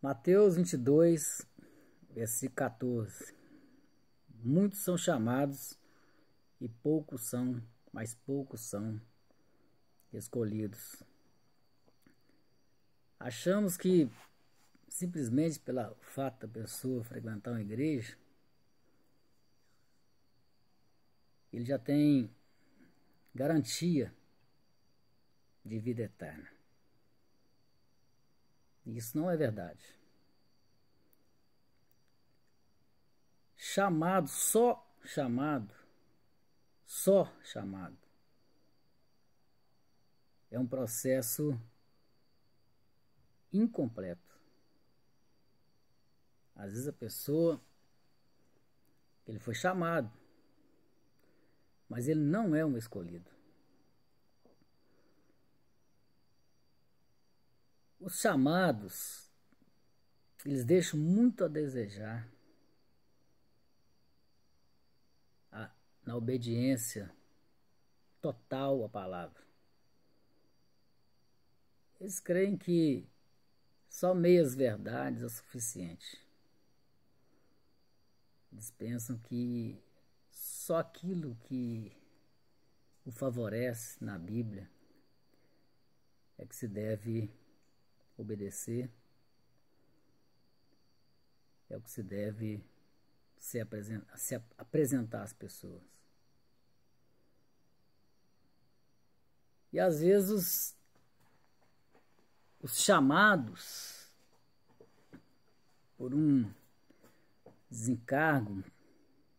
Mateus 22, versículo 14. Muitos são chamados e mas poucos são escolhidos. Achamos que simplesmente pelo fato da pessoa frequentar uma igreja, ele já tem garantia de vida eterna. Isso não é verdade. Só chamado, é um processo incompleto. Às vezes a pessoa, ele foi chamado, mas ele não é um escolhido. Os chamados, eles deixam muito a desejar na obediência total à palavra. Eles creem que só meias verdades é o suficiente. Eles pensam que só aquilo que o favorece na Bíblia é que se deve obedecer, é o que se deve se apresentar às pessoas. E às vezes os chamados, por um desencargo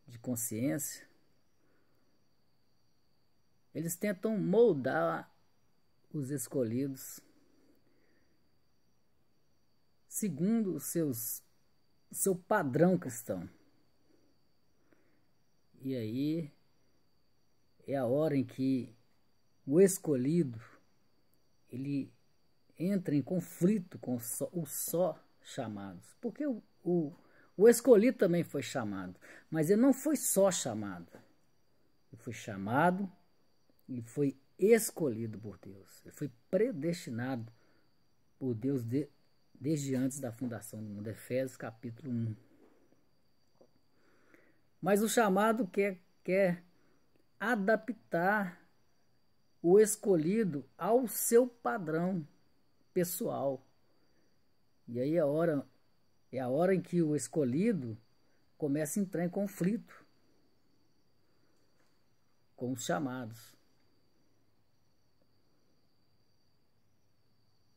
de consciência, eles tentam moldar os escolhidos segundo o seu padrão cristão. E aí é a hora em que o escolhido ele entra em conflito com os só chamados. Porque o escolhido também foi chamado, mas ele não foi só chamado. Ele foi chamado e foi escolhido por Deus. Ele foi predestinado por Deus desde antes da fundação do mundo. Efésios capítulo 1. Mas o chamado quer adaptar o escolhido ao seu padrão pessoal. E aí é a hora em que o escolhido começa a entrar em conflito com os chamados.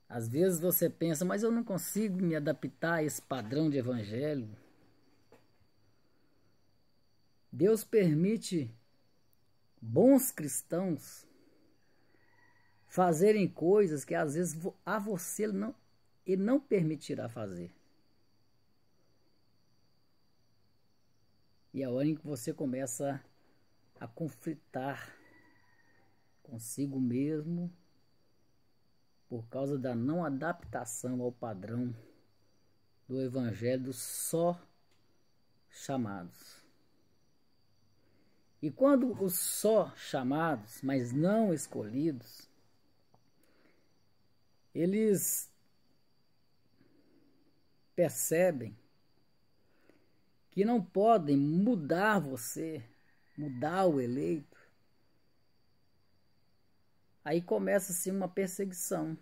Às vezes você pensa, mas eu não consigo me adaptar a esse padrão de evangelho. Deus permite bons cristãos fazerem coisas que às vezes a você ele não permitirá fazer. E é a hora em que você começa a conflitar consigo mesmo por causa da não adaptação ao padrão do evangelho dos só chamados. E quando os só chamados, mas não escolhidos, eles percebem que não podem mudar você, mudar o eleito, aí começa-se uma perseguição.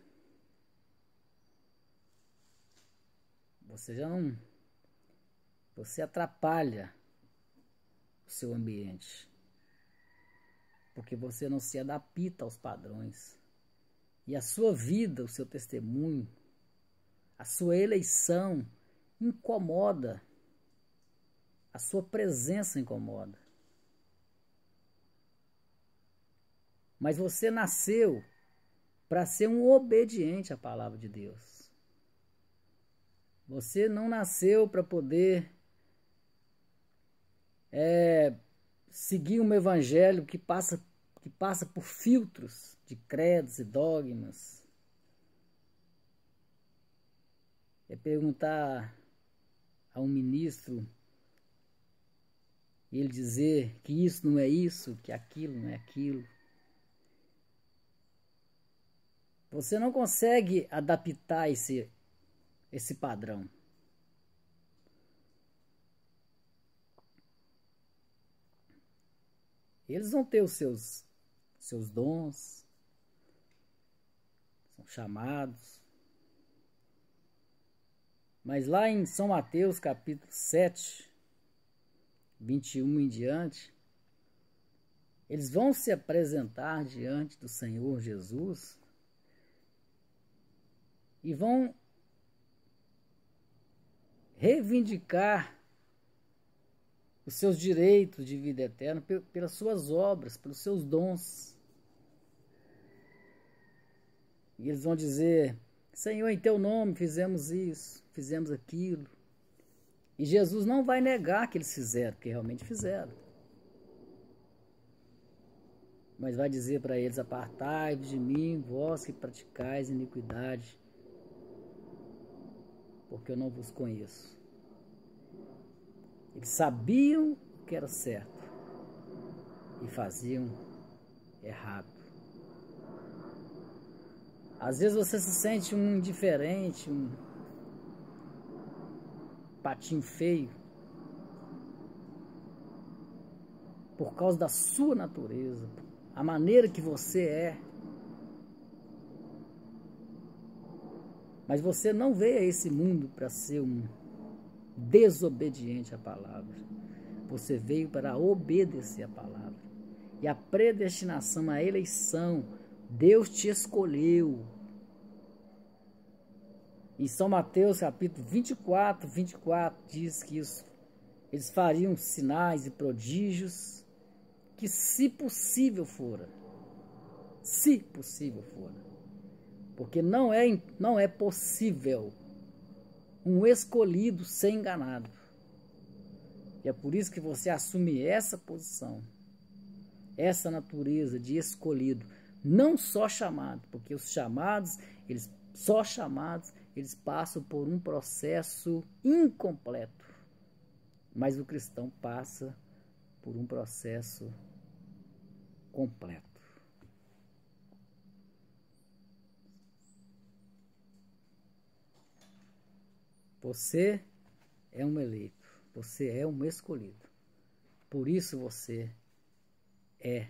Você atrapalha o seu ambiente, porque você não se adapta aos padrões. E a sua vida, o seu testemunho, a sua eleição incomoda. A sua presença incomoda. Mas você nasceu para ser um obediente à palavra de Deus. Você não nasceu para poder seguir um evangelho que passa por filtros de credos e dogmas. É perguntar a um ministro e ele dizer que isso não é isso, que aquilo não é aquilo. Você não consegue adaptar esse esse padrão. Eles vão ter os seus dons, são chamados. Mas lá em São Mateus, capítulo 7, 21 em diante, eles vão se apresentar diante do Senhor Jesus e vão reivindicar os seus direitos de vida eterna pelas suas obras, pelos seus dons. E eles vão dizer: Senhor, em teu nome fizemos isso, fizemos aquilo. E Jesus não vai negar que eles fizeram, porque realmente fizeram. Mas vai dizer para eles: apartai-vos de mim, vós que praticais iniquidade, porque eu não vos conheço. Eles sabiam o que era certo e faziam errado. Às vezes você se sente um indiferente, um patinho feio, por causa da sua natureza, a maneira que você é. Mas você não veio a esse mundo para ser um desobediente à palavra. Você veio para obedecer à palavra. E a predestinação, a eleição, Deus te escolheu. Em São Mateus, capítulo 24 diz que eles fariam sinais e prodígios que, se possível fora, porque não é possível um escolhido ser enganado. E é por isso que você assume essa posição, essa natureza de escolhido, não só chamado, porque os chamados, eles passam por um processo incompleto, mas o cristão passa por um processo completo. Você é um eleito, você é um escolhido. Por isso você é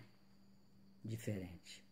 diferente.